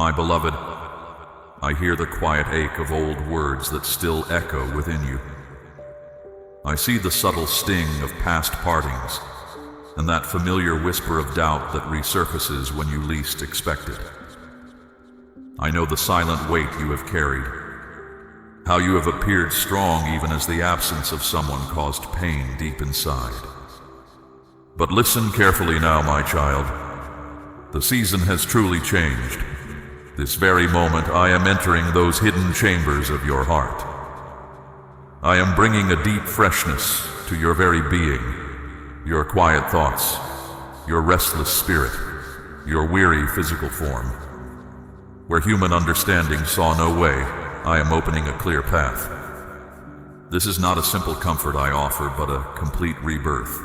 My beloved, I hear the quiet ache of old words that still echo within you. I see the subtle sting of past partings, and that familiar whisper of doubt that resurfaces when you least expect it. I know the silent weight you have carried, how you have appeared strong even as the absence of someone caused pain deep inside. But listen carefully now, my child. The season has truly changed. This very moment I am entering those hidden chambers of your heart. I am bringing a deep freshness to your very being, your quiet thoughts, your restless spirit, your weary physical form. Where human understanding saw no way, I am opening a clear path. This is not a simple comfort I offer, but a complete rebirth.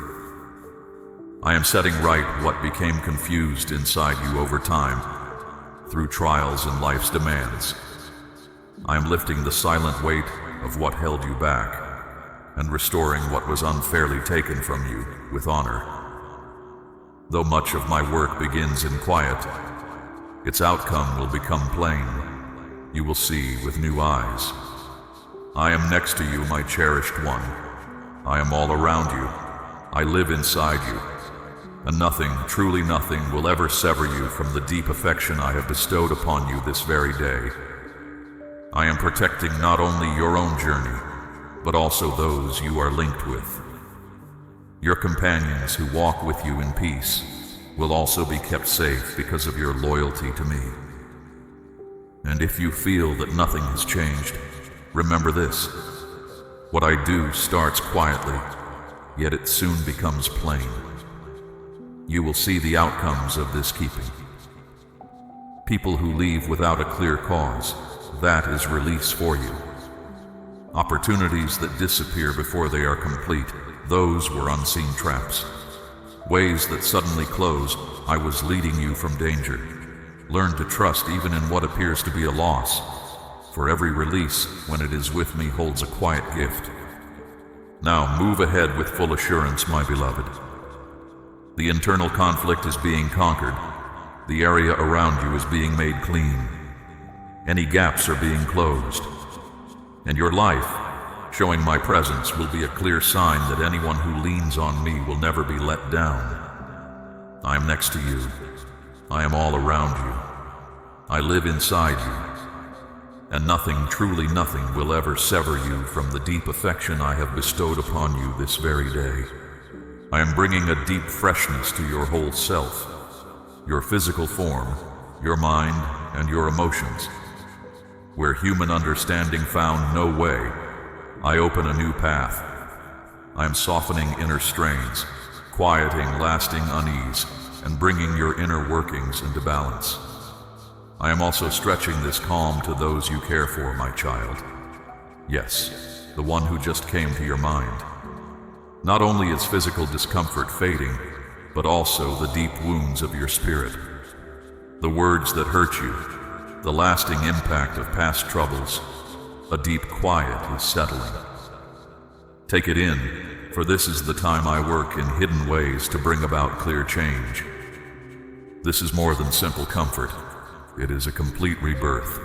I am setting right what became confused inside you over time, through trials and life's demands. I am lifting the silent weight of what held you back, and restoring what was unfairly taken from you with honor. Though much of my work begins in quiet, its outcome will become plain. You will see with new eyes. I am next to you, my cherished one. I am all around you. I live inside you. And nothing, truly nothing, will ever sever you from the deep affection I have bestowed upon you this very day. I am protecting not only your own journey, but also those you are linked with. Your companions who walk with you in peace will also be kept safe because of your loyalty to me. And if you feel that nothing has changed, remember this: what I do starts quietly, yet it soon becomes plain. You will see the outcomes of this keeping. People who leave without a clear cause, that is release for you. Opportunities that disappear before they are complete, those were unseen traps. Ways that suddenly close, I was leading you from danger. Learn to trust even in what appears to be a loss, for every release, when it is with me, holds a quiet gift. Now move ahead with full assurance, my beloved. The internal conflict is being conquered. The area around you is being made clean. Any gaps are being closed. And your life, showing my presence, will be a clear sign that anyone who leans on me will never be let down. I am next to you. I am all around you. I live inside you. And nothing, truly nothing, will ever sever you from the deep affection I have bestowed upon you this very day. I am bringing a deep freshness to your whole self, your physical form, your mind, and your emotions. Where human understanding found no way, I open a new path. I am softening inner strains, quieting lasting unease, and bringing your inner workings into balance. I am also stretching this calm to those you care for, my child. Yes, the one who just came to your mind. Not only is physical discomfort fading, but also the deep wounds of your spirit. The words that hurt you, the lasting impact of past troubles, a deep quiet is settling. Take it in, for this is the time I work in hidden ways to bring about clear change. This is more than simple comfort. It is a complete rebirth.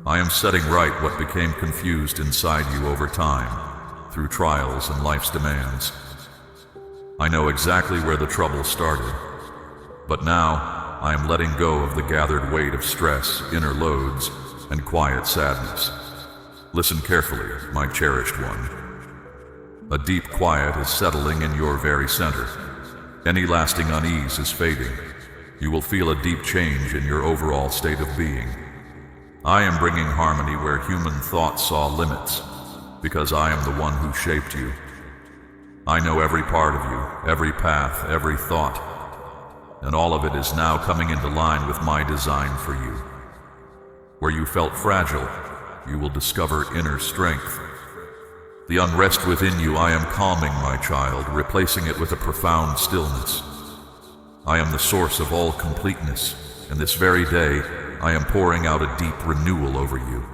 I am setting right what became confused inside you over time, through trials and life's demands. I know exactly where the trouble started, but now I am letting go of the gathered weight of stress, inner loads, and quiet sadness. Listen carefully, my cherished one. A deep quiet is settling in your very center. Any lasting unease is fading. You will feel a deep change in your overall state of being. I am bringing harmony where human thought saw limits, because I am the one who shaped you. I know every part of you, every path, every thought, and all of it is now coming into line with my design for you. Where you felt fragile, you will discover inner strength. The unrest within you I am calming, my child, replacing it with a profound stillness. I am the source of all completeness, and this very day I am pouring out a deep renewal over you.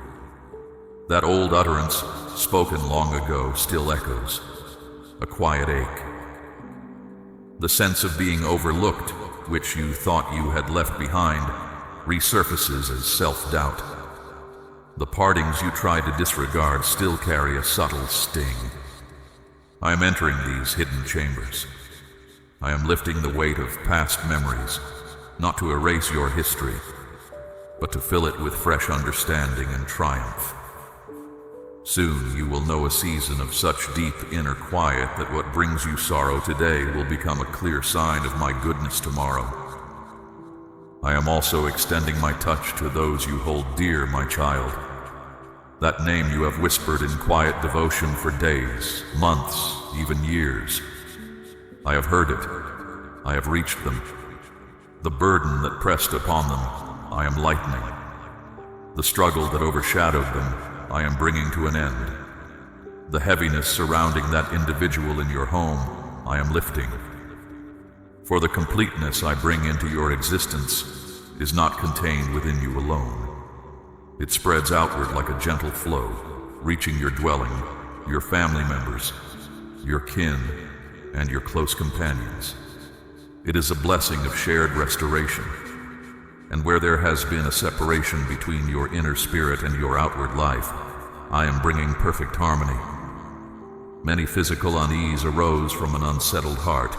That old utterance, spoken long ago, still echoes, a quiet ache. The sense of being overlooked, which you thought you had left behind, resurfaces as self-doubt. The partings you tried to disregard still carry a subtle sting. I am entering these hidden chambers. I am lifting the weight of past memories, not to erase your history, but to fill it with fresh understanding and triumph. Soon you will know a season of such deep inner quiet that what brings you sorrow today will become a clear sign of my goodness tomorrow. I am also extending my touch to those you hold dear, my child. That name you have whispered in quiet devotion for days, months, even years. I have heard it. I have reached them. The burden that pressed upon them, I am lightening. The struggle that overshadowed them, I am bringing to an end. The heaviness surrounding that individual in your home, I am lifting. For the completeness I bring into your existence is not contained within you alone. It spreads outward like a gentle flow, reaching your dwelling, your family members, your kin, and your close companions. It is a blessing of shared restoration. And where there has been a separation between your inner spirit and your outward life, I am bringing perfect harmony. Many physical unease arose from an unsettled heart,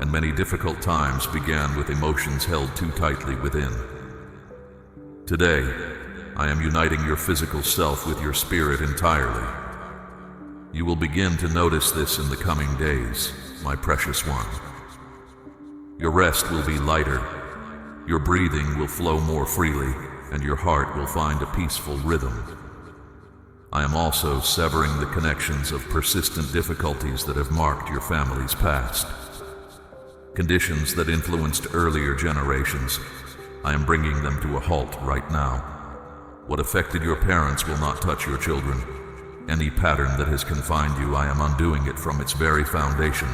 and many difficult times began with emotions held too tightly within. Today, I am uniting your physical self with your spirit entirely. You will begin to notice this in the coming days, my precious one. Your rest will be lighter, your breathing will flow more freely, and your heart will find a peaceful rhythm. I am also severing the connections of persistent difficulties that have marked your family's past. Conditions that influenced earlier generations, I am bringing them to a halt right now. What affected your parents will not touch your children. Any pattern that has confined you, I am undoing it from its very foundation.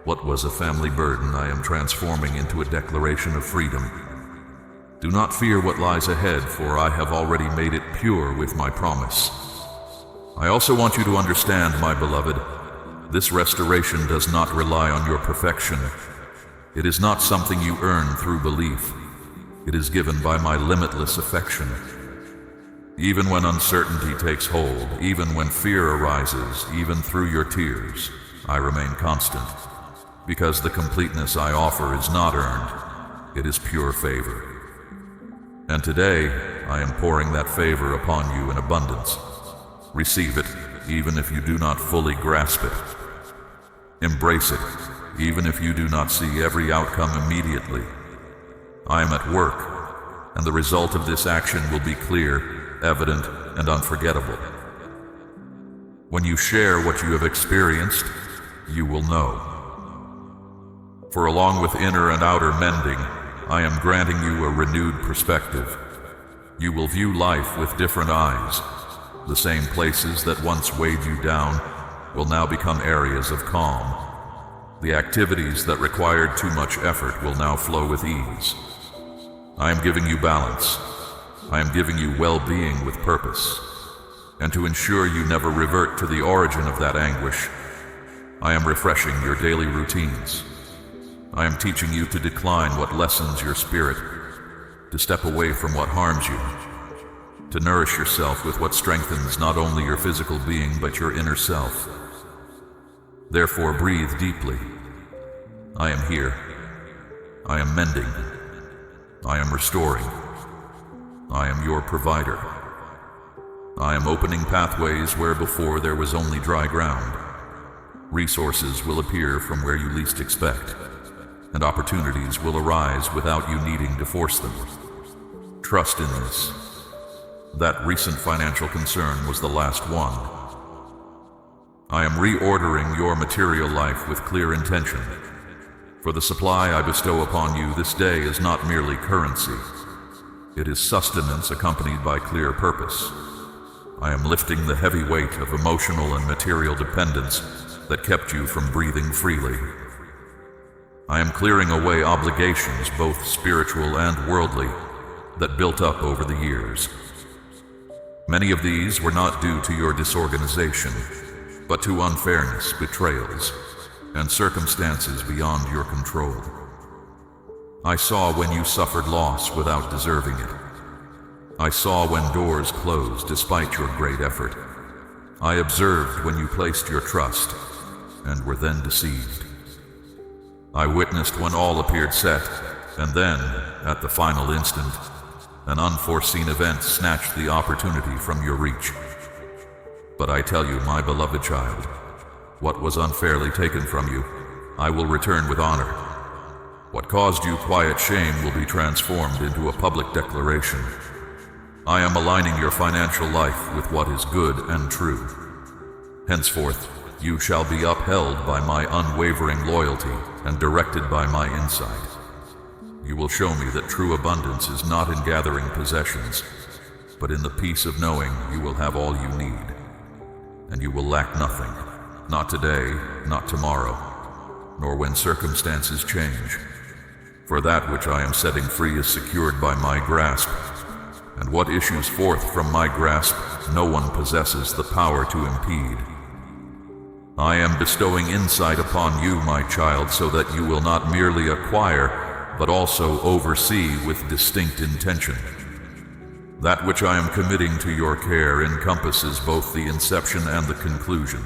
What was a family burden, I am transforming into a declaration of freedom. Do not fear what lies ahead, for I have already made it pure with my promise. I also want you to understand, my beloved, this restoration does not rely on your perfection. It is not something you earn through belief. It is given by my limitless affection. Even when uncertainty takes hold, even when fear arises, even through your tears, I remain constant. Because the completeness I offer is not earned, it is pure favor. And today, I am pouring that favor upon you in abundance. Receive it, even if you do not fully grasp it. Embrace it, even if you do not see every outcome immediately. I am at work, and the result of this action will be clear, evident, and unforgettable. When you share what you have experienced, you will know. For along with inner and outer mending, I am granting you a renewed perspective. You will view life with different eyes. The same places that once weighed you down will now become areas of calm. The activities that required too much effort will now flow with ease. I am giving you balance. I am giving you well-being with purpose. And to ensure you never revert to the origin of that anguish, I am refreshing your daily routines. I am teaching you to decline what lessens your spirit, to step away from what harms you, to nourish yourself with what strengthens not only your physical being but your inner self. Therefore, breathe deeply. I am here. I am mending. I am restoring. I am your provider. I am opening pathways where before there was only dry ground. Resources will appear from where you least expect, and opportunities will arise without you needing to force them. Trust in this. That recent financial concern was the last one. I am reordering your material life with clear intention. For the supply I bestow upon you this day is not merely currency. It is sustenance accompanied by clear purpose. I am lifting the heavy weight of emotional and material dependence that kept you from breathing freely. I am clearing away obligations, both spiritual and worldly, that built up over the years. Many of these were not due to your disorganization, but to unfairness, betrayals, and circumstances beyond your control. I saw when you suffered loss without deserving it. I saw when doors closed despite your great effort. I observed when you placed your trust and were then deceived. I witnessed when all appeared set, and then, at the final instant, an unforeseen event snatched the opportunity from your reach. But I tell you, my beloved child, what was unfairly taken from you, I will return with honor. What caused you quiet shame will be transformed into a public declaration. I am aligning your financial life with what is good and true. Henceforth, you shall be upheld by my unwavering loyalty and directed by my insight. You will show me that true abundance is not in gathering possessions, but in the peace of knowing you will have all you need. And you will lack nothing, not today, not tomorrow, nor when circumstances change. For that which I am setting free is secured by my grasp, and what issues forth from my grasp no one possesses the power to impede. I am bestowing insight upon you, my child, so that you will not merely acquire, but also oversee with distinct intention. That which I am committing to your care encompasses both the inception and the conclusion.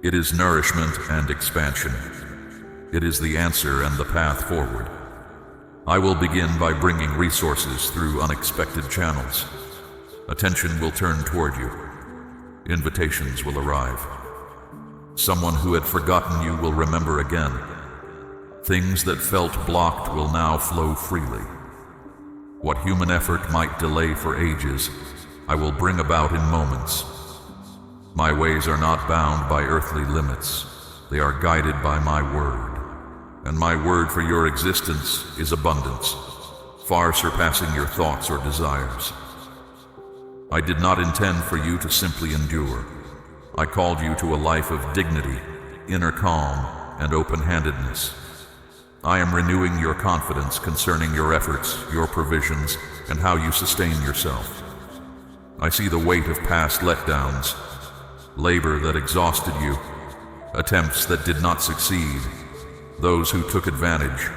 It is nourishment and expansion. It is the answer and the path forward. I will begin by bringing resources through unexpected channels. Attention will turn toward you. Invitations will arrive. Someone who had forgotten you will remember again. Things that felt blocked will now flow freely. What human effort might delay for ages, I will bring about in moments. My ways are not bound by earthly limits. They are guided by my word. And my word for your existence is abundance, far surpassing your thoughts or desires. I did not intend for you to simply endure. I called you to a life of dignity, inner calm, and open-handedness. I am renewing your confidence concerning your efforts, your provisions, and how you sustain yourself. I see the weight of past letdowns, labor that exhausted you, attempts that did not succeed, those who took advantage,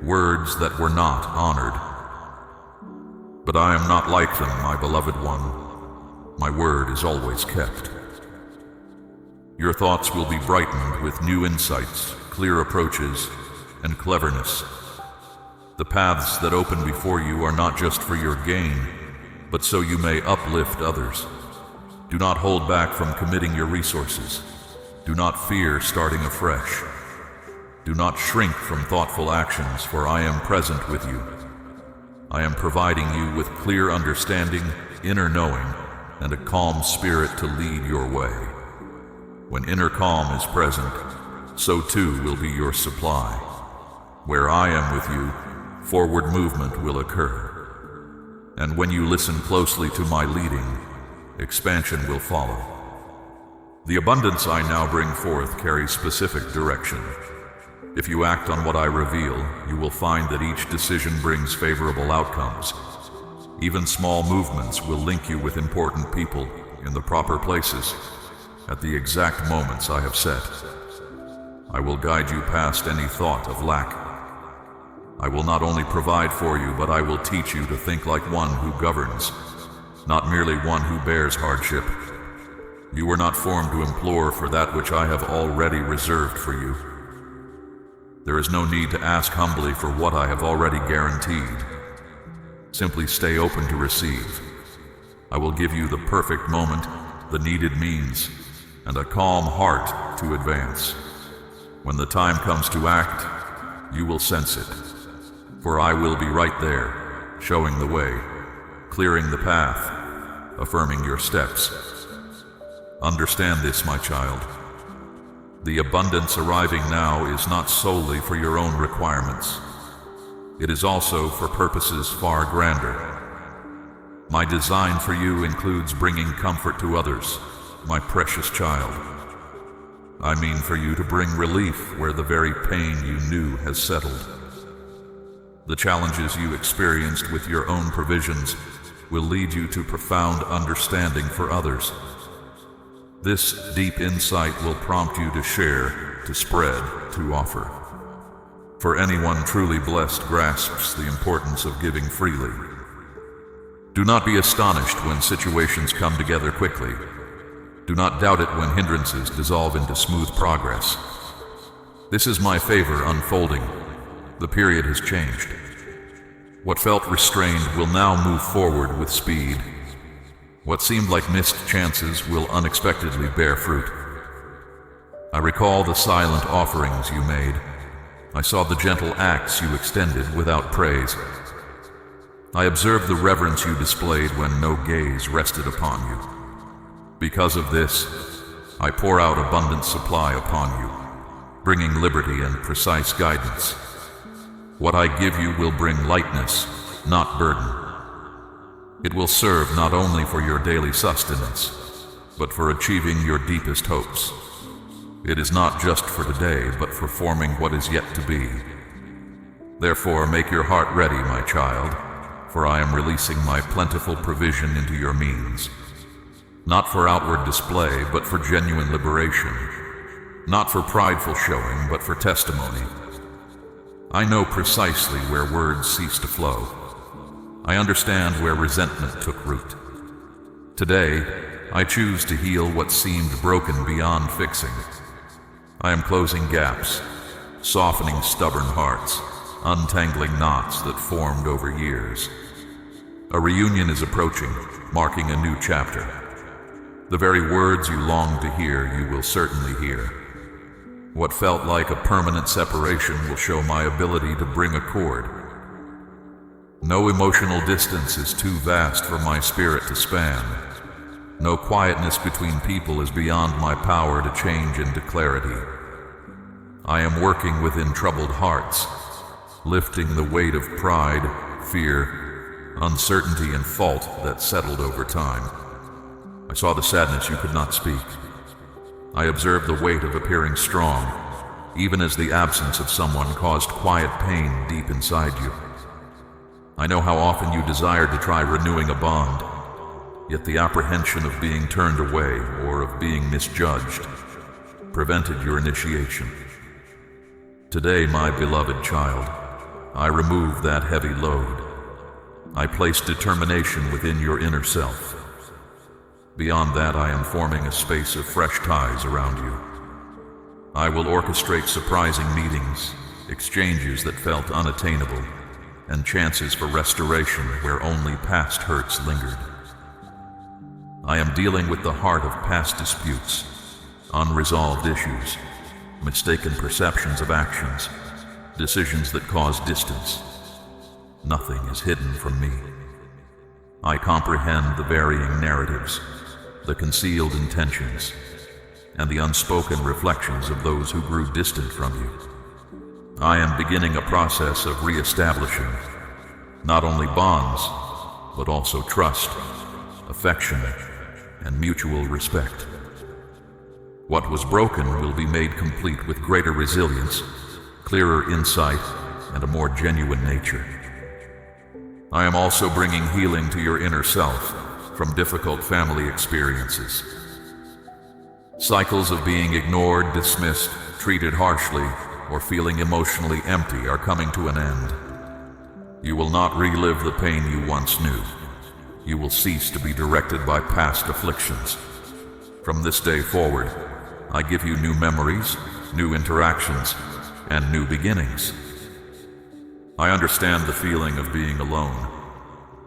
words that were not honored. But I am not like them, my beloved one. My word is always kept. Your thoughts will be brightened with new insights, clear approaches, and cleverness. The paths that open before you are not just for your gain, but so you may uplift others. Do not hold back from committing your resources. Do not fear starting afresh. Do not shrink from thoughtful actions, for I am present with you. I am providing you with clear understanding, inner knowing, and a calm spirit to lead your way. When inner calm is present, so too will be your supply. Where I am with you, forward movement will occur. And when you listen closely to my leading, expansion will follow. The abundance I now bring forth carries specific direction. If you act on what I reveal, you will find that each decision brings favorable outcomes. Even small movements will link you with important people in the proper places at the exact moments I have set. I will guide you past any thought of lack. I will not only provide for you, but I will teach you to think like one who governs, not merely one who bears hardship. You were not formed to implore for that which I have already reserved for you. There is no need to ask humbly for what I have already guaranteed. Simply stay open to receive. I will give you the perfect moment, the needed means, and a calm heart to advance. When the time comes to act, you will sense it. For I will be right there, showing the way, clearing the path, affirming your steps. Understand this, my child. The abundance arriving now is not solely for your own requirements. It is also for purposes far grander. My design for you includes bringing comfort to others, my precious child. I mean for you to bring relief where the very pain you knew has settled. The challenges you experienced with your own provisions will lead you to profound understanding for others. This deep insight will prompt you to share, to spread, to offer. for anyone truly blessed grasps the importance of giving freely. Do not be astonished when situations come together quickly. Do not doubt it when hindrances dissolve into smooth progress. This is my favor unfolding. The period has changed. What felt restrained will now move forward with speed. What seemed like missed chances will unexpectedly bear fruit. I recall the silent offerings you made. I saw the gentle acts you extended without praise. I observed the reverence you displayed when no gaze rested upon you. Because of this, I pour out abundant supply upon you, bringing liberty and precise guidance. What I give you will bring lightness, not burden. It will serve not only for your daily sustenance, but for achieving your deepest hopes. It is not just for today, but for forming what is yet to be. Therefore, make your heart ready, my child, for I am releasing my plentiful provision into your means. Not for outward display, but for genuine liberation. Not for prideful showing, but for testimony. I know precisely where words cease to flow. I understand where resentment took root. Today, I choose to heal what seemed broken beyond fixing. I am closing gaps, softening stubborn hearts, untangling knots that formed over years. A reunion is approaching, marking a new chapter. The very words you long to hear, you will certainly hear. What felt like a permanent separation will show my ability to bring accord. No emotional distance is too vast for my spirit to span. No quietness between people is beyond my power to change into clarity. I am working within troubled hearts, lifting the weight of pride, fear, uncertainty, and fault that settled over time. I saw the sadness you could not speak. I observed the weight of appearing strong, even as the absence of someone caused quiet pain deep inside you. I know how often you desired to try renewing a bond, yet the apprehension of being turned away or of being misjudged prevented your initiation. Today, my beloved child, I remove that heavy load. I place determination within your inner self. Beyond that, I am forming a space of fresh ties around you. I will orchestrate surprising meetings, exchanges that felt unattainable, and chances for restoration where only past hurts lingered. I am dealing with the heart of past disputes, unresolved issues, mistaken perceptions of actions, decisions that cause distance. Nothing is hidden from me. I comprehend the varying narratives, the concealed intentions, and the unspoken reflections of those who grew distant from you. I am beginning a process of re-establishing not only bonds, but also trust, affection, and mutual respect. What was broken will be made complete with greater resilience, clearer insight, and a more genuine nature. I am also bringing healing to your inner self from difficult family experiences. Cycles of being ignored, dismissed, treated harshly, or feeling emotionally empty are coming to an end. You will not relive the pain you once knew. You will cease to be directed by past afflictions. From this day forward, I give you new memories, new interactions, and new beginnings. I understand the feeling of being alone,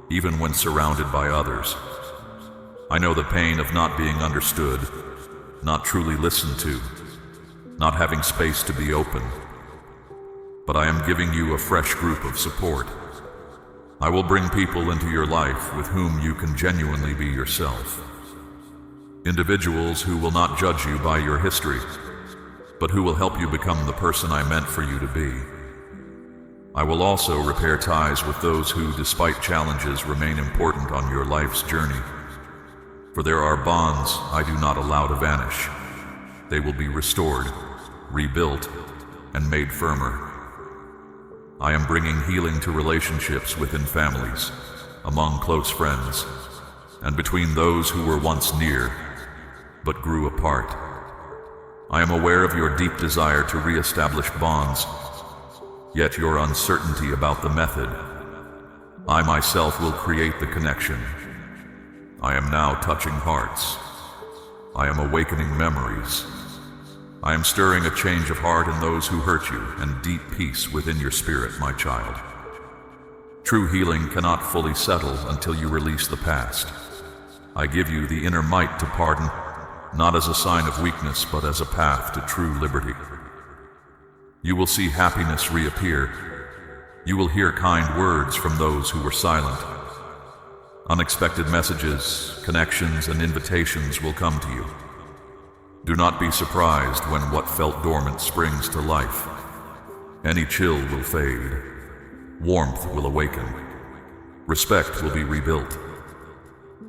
even when surrounded by others. I know the pain of not being understood, not truly listened to, not having space to be open. But I am giving you a fresh group of support. I will bring people into your life with whom you can genuinely be yourself. Individuals who will not judge you by your history, but who will help you become the person I meant for you to be. I will also repair ties with those who, despite challenges, remain important on your life's journey. For there are bonds I do not allow to vanish. They will be restored, rebuilt, and made firmer. I am bringing healing to relationships within families, among close friends, and between those who were once near, but grew apart. I am aware of your deep desire to re-establish bonds, yet your uncertainty about the method. I myself will create the connection. I am now touching hearts. I am awakening memories. I am stirring a change of heart in those who hurt you and deep peace within your spirit, my child. True healing cannot fully settle until you release the past. I give you the inner might to pardon, not as a sign of weakness, but as a path to true liberty. You will see happiness reappear. You will hear kind words from those who were silent. Unexpected messages, connections, and invitations will come to you. Do not be surprised when what felt dormant springs to life. Any chill will fade. Warmth will awaken. Respect will be rebuilt.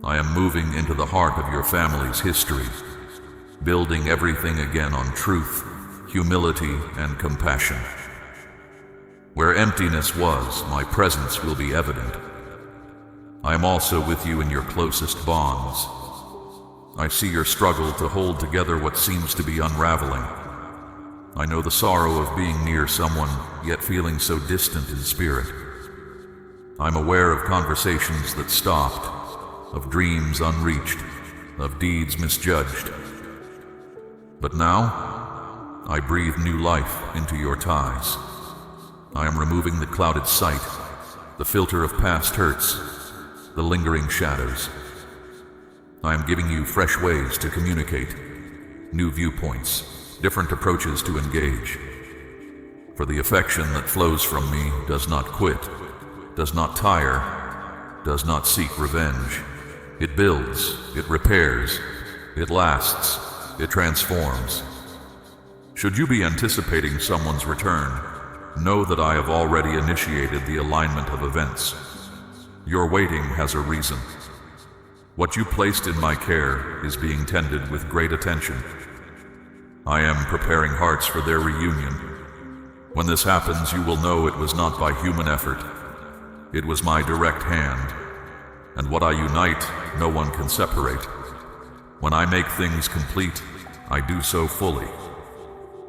I am moving into the heart of your family's history, building everything again on truth, humility, and compassion. Where emptiness was, my presence will be evident. I am also with you in your closest bonds. I see your struggle to hold together what seems to be unraveling. I know the sorrow of being near someone, yet feeling so distant in spirit. I'm aware of conversations that stopped, of dreams unreached, of deeds misjudged. But now, I breathe new life into your ties. I am removing the clouded sight, the filter of past hurts, the lingering shadows. I am giving you fresh ways to communicate, new viewpoints, different approaches to engage. For the affection that flows from me does not quit, does not tire, does not seek revenge. It builds, it repairs, it lasts, it transforms. Should you be anticipating someone's return, know that I have already initiated the alignment of events. Your waiting has a reason. What you placed in my care is being tended with great attention. I am preparing hearts for their reunion. When this happens, you will know it was not by human effort. It was my direct hand. And what I unite, no one can separate. When I make things complete, I do so fully.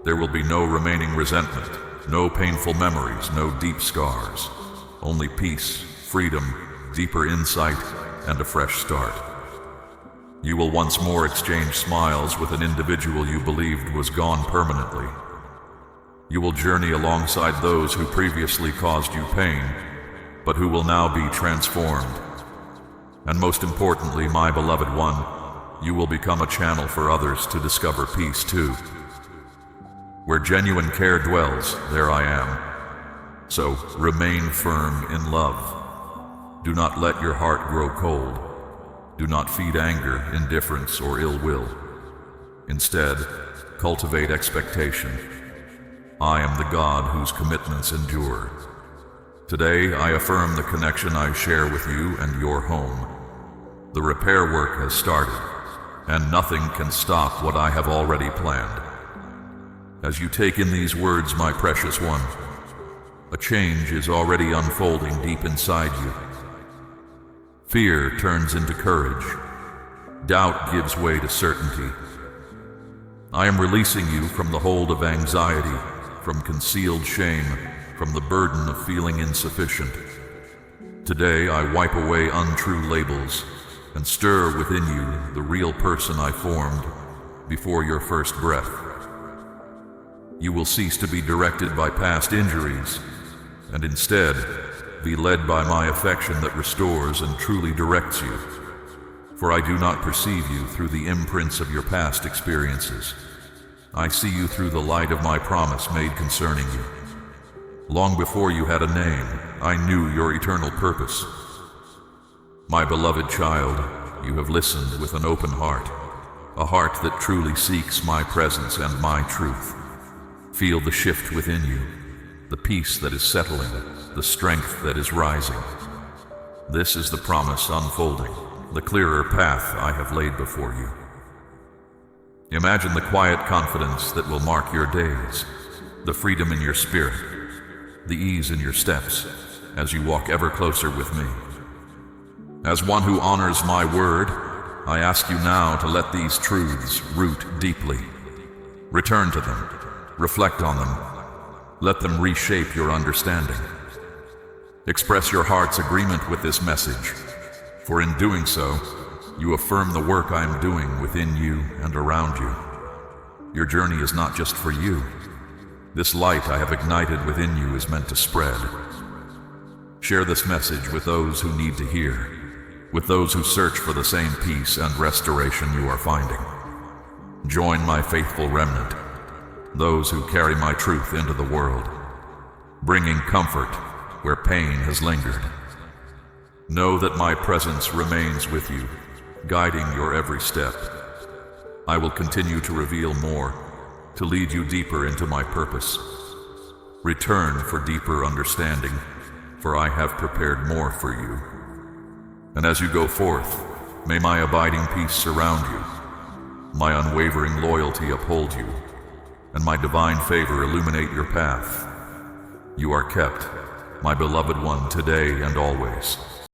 There will be no remaining resentment, no painful memories, no deep scars. Only peace, freedom, deeper insight, and a fresh start. You will once more exchange smiles with an individual you believed was gone permanently. You will journey alongside those who previously caused you pain, but who will now be transformed. And most importantly, my beloved one, you will become a channel for others to discover peace too. Where genuine care dwells, there I am. So remain firm in love. Do not let your heart grow cold. Do not feed anger, indifference, or ill will. Instead, cultivate expectation. I am the God whose commitments endure. Today, I affirm the connection I share with you and your home. The repair work has started, and nothing can stop what I have already planned. As you take in these words, my precious one, a change is already unfolding deep inside you. Fear turns into courage. Doubt gives way to certainty. I am releasing you from the hold of anxiety, from concealed shame, from the burden of feeling insufficient. Today, I wipe away untrue labels and stir within you the real person I formed before your first breath. You will cease to be directed by past injuries, and instead be led by my affection that restores and truly directs you. For I do not perceive you through the imprints of your past experiences. I see you through the light of my promise made concerning you. Long before you had a name, I knew your eternal purpose. My beloved child, you have listened with an open heart, a heart that truly seeks my presence and my truth. Feel the shift within you, the peace that is settling, the strength that is rising. This is the promise unfolding, the clearer path I have laid before you. Imagine the quiet confidence that will mark your days, the freedom in your spirit, the ease in your steps, as you walk ever closer with me. As one who honors my word, I ask you now to let these truths root deeply. Return to them, reflect on them, Let them reshape your understanding. Express your heart's agreement with this message, for in doing so, you affirm the work I am doing within you and around you. Your journey is not just for you. This light I have ignited within you is meant to spread. Share this message with those who need to hear, with those who search for the same peace and restoration you are finding. Join my faithful remnant, those who carry my truth into the world, bringing comfort where pain has lingered. Know that my presence remains with you, guiding your every step. I will continue to reveal more, to lead you deeper into my purpose. Return for deeper understanding, for I have prepared more for you. And as you go forth, may my abiding peace surround you, my unwavering loyalty uphold you, and my divine favor illuminate your path. You are kept, my beloved one, today and always.